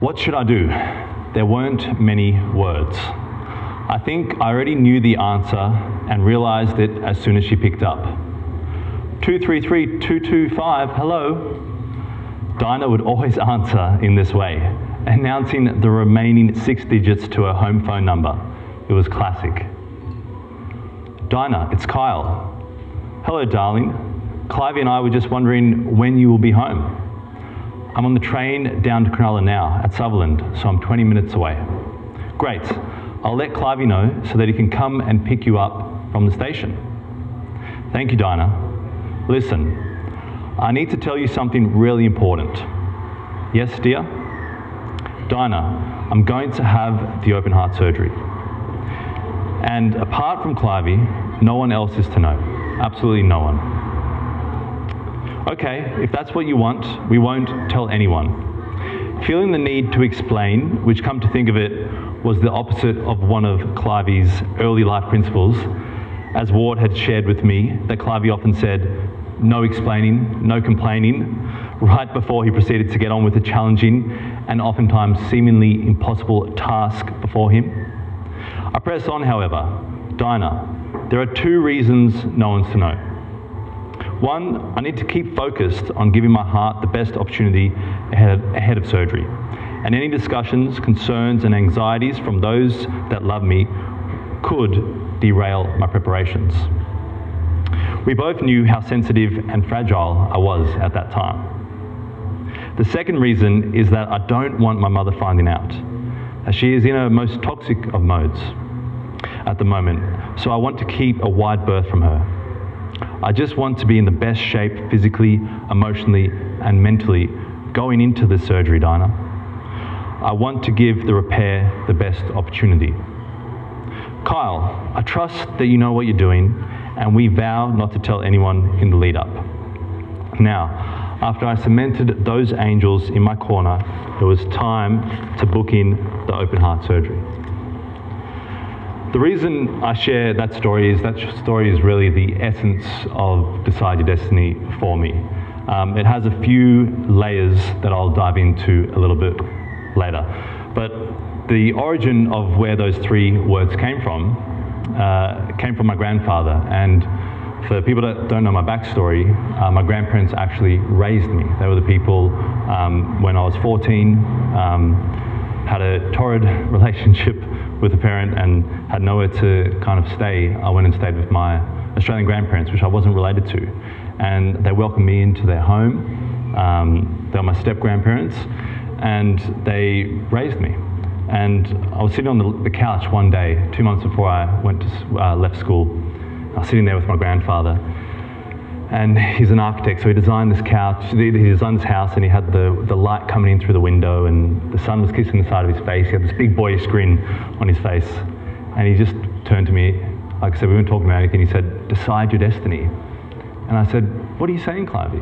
What should I do? There weren't many words. I think I already knew the answer and realized it as soon as she picked up. 233-225, hello? Dinah would always answer in this way, announcing the remaining 6 digits to her home phone number. It was classic. Dinah, it's Kyle. Hello, darling. Clivey and I were just wondering when you will be home. I'm on the train down to Cronulla now at Sutherland, so I'm 20 minutes away. Great. I'll let Clivey know so that he can come and pick you up from the station. Thank you, Dinah. Listen, I need to tell you something really important. Yes, dear? Dinah, I'm going to have the open heart surgery. And apart from Clivey, no one else is to know. Absolutely no one. Okay, if that's what you want, we won't tell anyone. Feeling the need to explain, which come to think of it, was the opposite of one of Clivey's early life principles, as Ward had shared with me, that Clivey often said, no explaining, no complaining, right before he proceeded to get on with the challenging and oftentimes seemingly impossible task before him. I press on, however. Dinah, there are 2 reasons no one's to know. 1, I need to keep focused on giving my heart the best opportunity ahead of surgery. And any discussions, concerns and anxieties from those that love me could derail my preparations. We both knew how sensitive and fragile I was at that time. The second reason is that I don't want my mother finding out, as she is in her most toxic of modes at the moment, so I want to keep a wide berth from her. I just want to be in the best shape physically, emotionally and mentally going into the surgery, Dinah. I want to give the repair the best opportunity. Kyle, I trust that you know what you're doing, and we vow not to tell anyone in the lead up. Now, after I cemented those angels in my corner, it was time to book in the open heart surgery. The reason I share that story is really the essence of Decide Your Destiny for me. It has a few layers that I'll dive into a little bit later. But the origin of where those 3 words came from my grandfather. And for people that don't know my backstory, my grandparents actually raised me. They were the people when I was 14, had a torrid relationship with a parent and had nowhere to kind of stay. I went and stayed with my Australian grandparents, which I wasn't related to. And they welcomed me into their home. They were my step-grandparents, and they raised me. And I was sitting on the couch one day, 2 months before I went to left school. I was sitting there with my grandfather, and he's an architect, so he designed this couch, he designed this house, and he had the light coming in through the window, and the sun was kissing the side of his face. He had this big boyish grin on his face, and he just turned to me. Like I said, we weren't talking about anything. He said, "Decide your destiny." And I said, "What are you saying, Clivey?"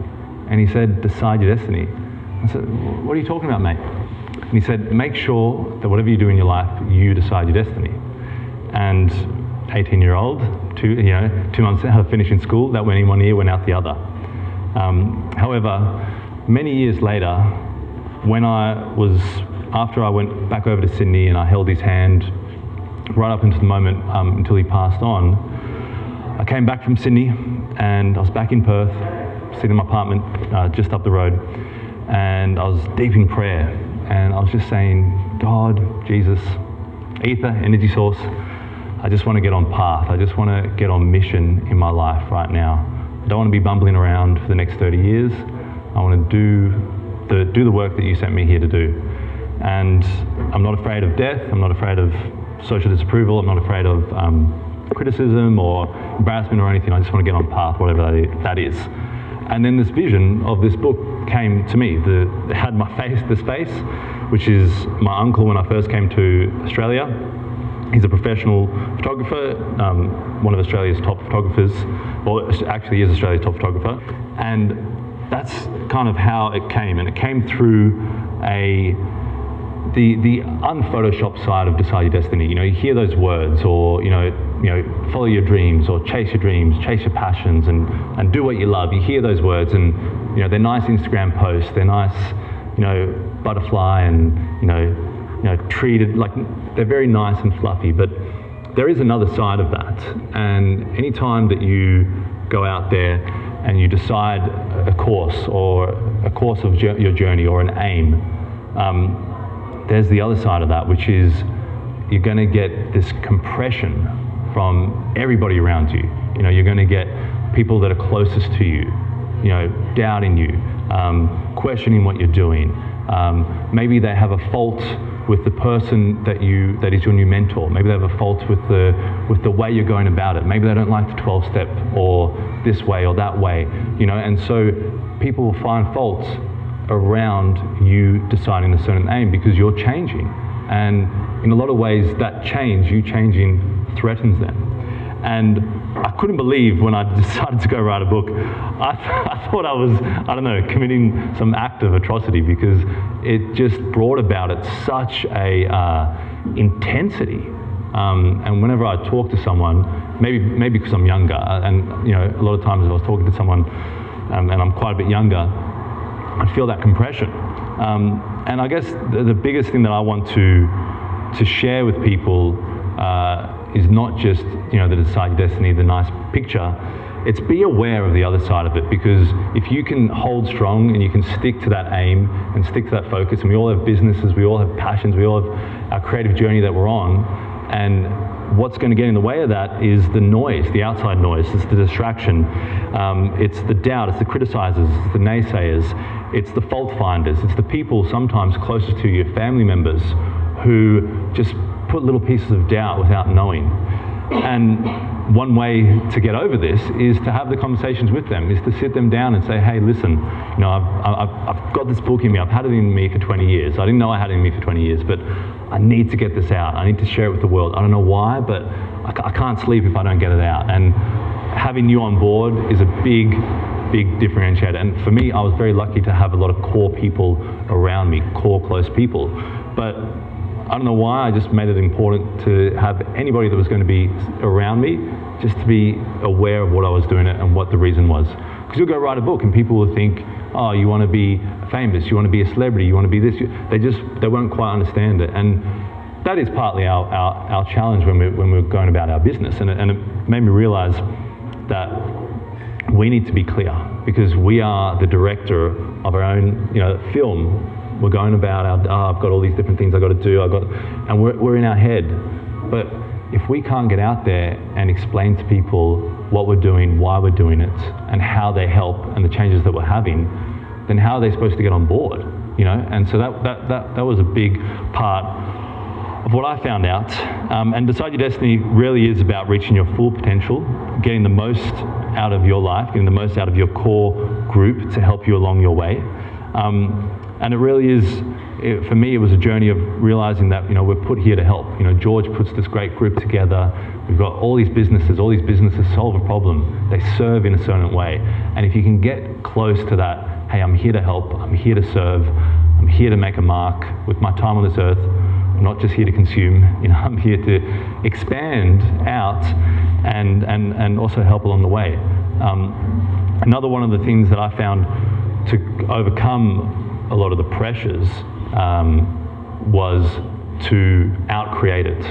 And he said, "Decide your destiny." I said, "What are you talking about, mate?" And he said, "Make sure that whatever you do in your life, you decide your destiny." And 18-year-old, 2 months out of finishing school, that went in one ear, went out the other. However, many years later, after I went back over to Sydney and I held his hand right up into the moment until he passed on, I came back from Sydney and I was back in Perth, sitting in my apartment just up the road, and I was deep in prayer. And I was just saying, God, Jesus, ether, energy source, I just want to get on path. I just want to get on mission in my life right now. I don't want to be bumbling around for the next 30 years. I want to do the work that you sent me here to do. And I'm not afraid of death. I'm not afraid of social disapproval. I'm not afraid of criticism or embarrassment or anything. I just want to get on path, whatever that is. And then this vision of this book came to me. It had this face, which is my uncle when I first came to Australia. He's a professional photographer, one of Australia's top photographers. Well, actually he is Australia's top photographer. And that's kind of how it came. And it came through the unphotoshopped side of Decide Your Destiny. You hear those words, or follow your dreams, or chase your dreams, chase your passions, and do what you love. You hear those words, and they're nice Instagram posts. They're nice butterfly and treated like they're very nice and fluffy, but there is another side of that. And anytime that you go out there and you decide a course of your journey or an aim, there's the other side of that, which is you're going to get this compression from everybody around you. You're going to get people that are closest to you, doubting you, questioning what you're doing. Maybe they have a fault with the person that is your new mentor. Maybe they have a fault with the way you're going about it. Maybe they don't like the 12-step or this way or that way, and so people will find faults around you deciding a certain aim because you're changing. And in a lot of ways, that change, you changing, threatens them. And I couldn't believe when I decided to go write a book, I thought I was, committing some act of atrocity, because it just brought about such a intensity. And whenever I talk to someone, maybe because I'm younger, and a lot of times if I was talking to someone and I'm quite a bit younger, I feel that compression. And I guess the biggest thing that I want to share with people is not just the Decide Your Destiny, the nice picture. It's be aware of the other side of it, because if you can hold strong and you can stick to that aim and stick to that focus, and we all have businesses, we all have passions, we all have our creative journey that we're on, and what's going to get in the way of that is the noise, the outside noise, it's the distraction, it's the doubt, it's the criticizers, it's the naysayers, it's the fault finders, it's the people sometimes closest to you, family members, who just put little pieces of doubt without knowing. And one way to get over this is to have the conversations with them, is to sit them down and say, hey, listen, I've got this book in me, I've had it in me for 20 years. I didn't know I had it in me for 20 years, but I need to get this out. I need to share it with the world. I don't know why, but I can't sleep if I don't get it out. And having you on board is a big differentiator. And for me, I was very lucky to have a lot of core people around me, core close people. But I don't know why, I just made it important to have anybody that was going to be around me just to be aware of what I was doing and what the reason was. Because you'll go write a book and people will think, oh, you want to be famous, you want to be a celebrity, you want to be this. They won't quite understand it. And that is partly our challenge when we're going about our business. And it made me realize that we need to be clear, because we are the director of our own film. We're going about I've got all these different things I've got to do, and we're in our head. But if we can't get out there and explain to people what we're doing, why we're doing it, and how they help, and the changes that we're having, then how are they supposed to get on board? And so that was a big part of what I found out. And Decide Your Destiny really is about reaching your full potential, getting the most out of your life, getting the most out of your core group to help you along your way. And it really is, for me, it was a journey of realizing that, we're put here to help. George puts this great group together. We've got all these businesses solve a problem. They serve in a certain way. And if you can get close to that, hey, I'm here to help, I'm here to serve, I'm here to make a mark with my time on this earth. I'm not just here to consume, I'm here to expand out and also help along the way. Another one of the things that I found to overcome a lot of the pressures was to out-create it.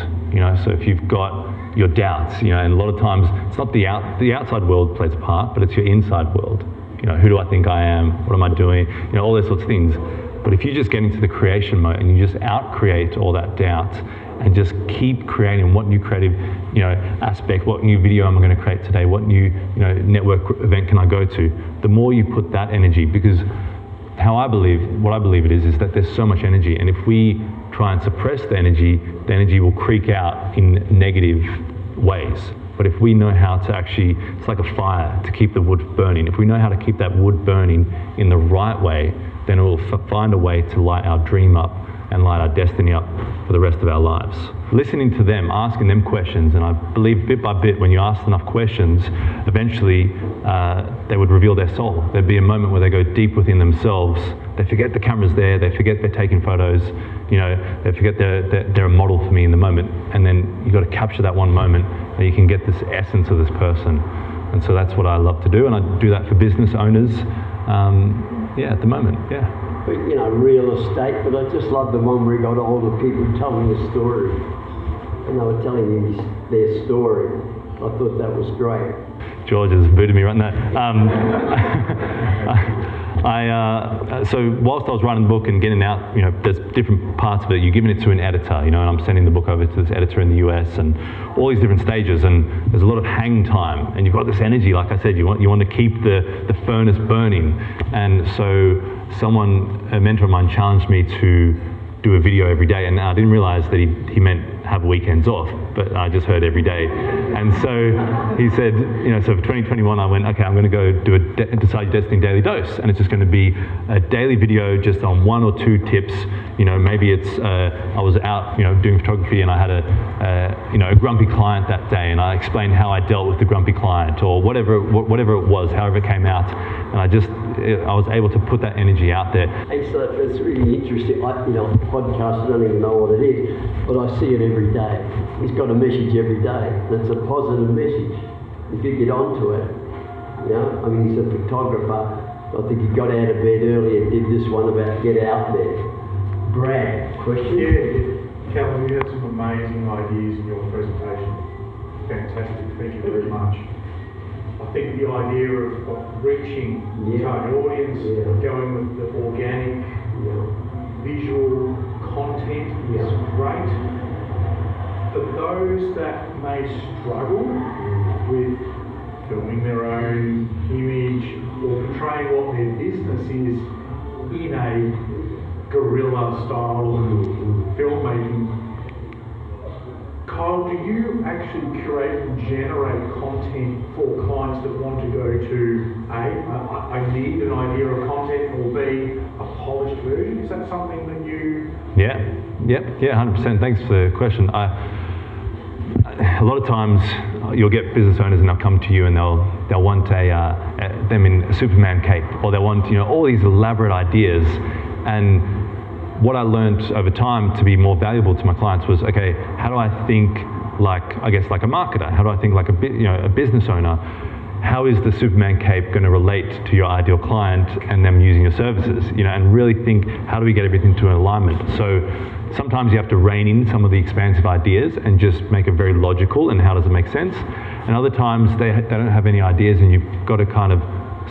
So if you've got your doubts, and a lot of times it's not the outside world plays a part, but it's your inside world. Who do I think I am? What am I doing? all those sorts of things. But if you just get into the creation mode and you just out-create all that doubt and just keep creating what new creative, aspect, what new video am I going to create today, what new, network event can I go to, the more you put that energy, because what I believe it is that there's so much energy, and if we try and suppress the energy will creak out in negative ways. But if we know how to actually, it's like a fire, to keep the wood burning. If we know how to keep that wood burning in the right way, then it will find a way to light our dream up and light our destiny up for the rest of our lives. Listening to them, asking them questions, and I believe bit by bit, when you ask enough questions, eventually they would reveal their soul. There'd be a moment where they go deep within themselves. They forget the camera's there, they forget they're taking photos, they forget they're a model for me in the moment. And then you've got to capture that one moment and you can get this essence of this person. And so that's what I love to do, and I do that for business owners, at the moment, but real estate. But I just love the one where he got all the people telling the story, and they were telling him their story. I thought that was great. George has booted me right now. So whilst I was writing the book and getting out, there's different parts of it. You're giving it to an editor, and I'm sending the book over to this editor in the US, and all these different stages. And there's a lot of hang time, and you've got this energy. Like I said, you want to keep the furnace burning. And so a mentor of mine, challenged me to do a video every day, and I didn't realize that he meant have weekends off, but I just heard every day. And so he said, so for 2021 I went, okay, I'm going to go do a Decide Your Destiny Daily Dose, and it's just going to be a daily video just on 1 or 2 tips. Maybe it's I was out doing photography, and I had a grumpy client that day, and I explained how I dealt with the grumpy client, or whatever it was, however it came out, and I was able to put that energy out there. Hey, so it's really interesting. Podcast, I don't even know what it is, but I see it every day. He's got a message every day, and it's a positive message. If you get onto it, he's a photographer. I think he got out of bed early and did this one about get out there. Brad, question? Yeah, Callum, you had some amazing ideas in your presentation. Fantastic, thank you very much. I think the idea of reaching target audience, going with the organic, visual content is great. For those that may struggle with filming their own image or portraying what their business is in a guerrilla style of filmmaking, Kyle, do you actually create and generate content for clients that want to go to I need an idea of content, or B, a polished version? Is that something that you... Yeah, 100%. Thanks for the question. A lot of times you'll get business owners and they'll come to you and they'll want them in a Superman cape, or they want all these elaborate ideas. And what I learned over time to be more valuable to my clients was, okay, how do I think like a marketer? How do I think like a business owner? How is the Superman cape going to relate to your ideal client and them using your services? And really think, how do we get everything to an alignment? So sometimes you have to rein in some of the expansive ideas and just make it very logical, and how does it make sense? And other times they don't have any ideas, and you've got to kind of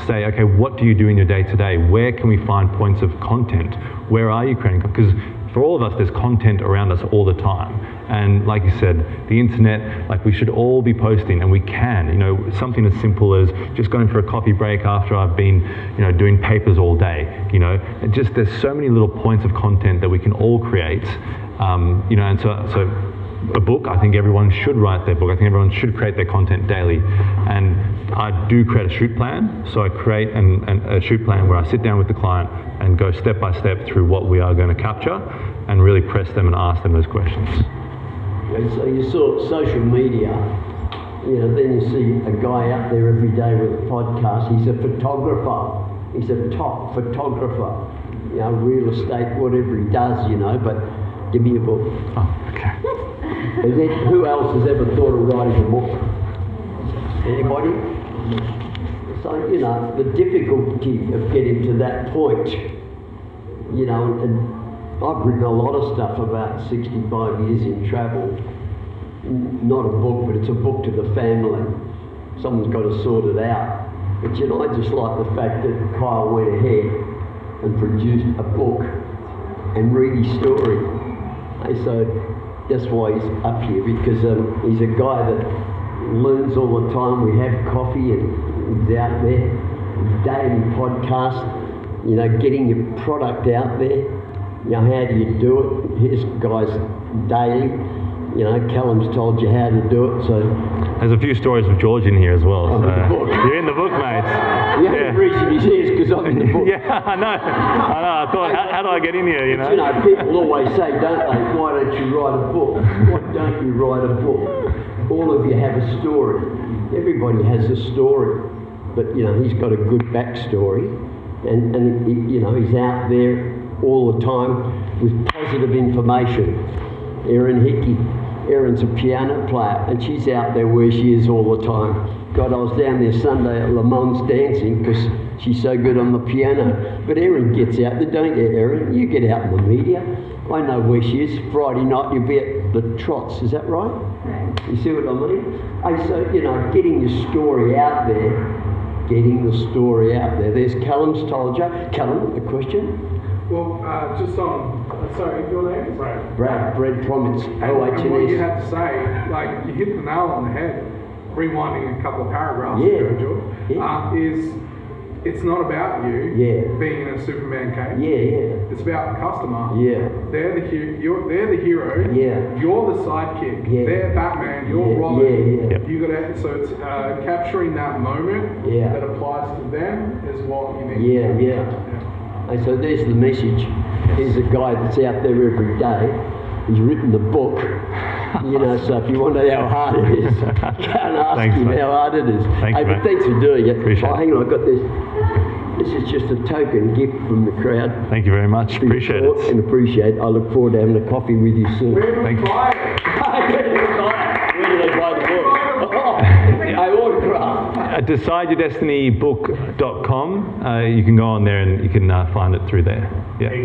say, okay, what do you do in your day to day? Where can we find points of content? Where are you creating? Because for all of us, there's content around us all the time. And like you said, the internet, like we should all be posting, and we can, something as simple as just going for a coffee break after I've been, doing papers all day, and just there's so many little points of content that we can all create, and so a book, I think everyone should write their book. I think everyone should create their content daily. And I do create a shoot plan. So I create a shoot plan where I sit down with the client and go step by step through what we are going to capture, and really press them and ask them those questions. And so you saw social media, then you see a guy out there every day with a podcast. He's a photographer. He's a top photographer. Real estate, whatever he does, but give me a book. Oh, okay. Who else has ever thought of writing a book? Anybody? So, the difficulty of getting to that point, and I've written a lot of stuff about 65 years in travel. Not a book, but it's a book to the family. Someone's got to sort it out. But I just like the fact that Kyle went ahead and produced a book and read his story. And so that's why he's up here, because he's a guy that learns all the time. We have coffee and he's out there. His daily podcast, getting your product out there. How do you do it? Here's guys daily. Callum's told you how to do it. So there's a few stories with George in here as well. So you're in the book, mate. The only reason he's here is because I'm in the book. Yeah, I know. I thought, how do I get in here? People always say, don't they? Why don't you write a book? Why don't you write a book? All of you have a story. Everybody has a story, but he's got a good backstory, and he's out there all the time with positive information. Erin Hickey. Erin's a piano player, and she's out there where she is all the time. God, I was down there Sunday at Lamont's dancing because she's so good on the piano. But Erin gets out there, don't you, Erin? You get out in the media. I know where she is. Friday night you'll be at the Trots, is that right? You see what I mean? Hey, so, you know, getting your story out there, There's Callum's told you. Callum, a question? Well, just on, sorry, your name? Brad Prominence, And what you OHS. had to say, like, you hit the nail on the head, rewinding a couple of paragraphs Yeah. ago, George, is it's not about you being in a Superman cape. Yeah. It's about the customer. Yeah. They're the hero. Yeah. You're the sidekick. Yeah. They're Batman. You're Yeah, Robin. yeah. Yep. You got to. So it's capturing that moment Yeah. that applies to them is what you need. Yeah. And so there's the message. Here's a guy that's out there every day. He's written the book. You know, so if you want to know how hard it is, go and ask Thanks, him mate. how hard it is. Thank you, but mate. thanks for doing it. Appreciate it. Hang on, I've got this. This is just a token gift from the crowd. Thank you very much. For your Appreciate thought it. And appreciate. I look forward to having a coffee with you soon. Where do Thank we you. buy it? Where do they buy the book? I autograph. At decideyourdestinybook.com, you can go on there and you can find it through there. Yeah.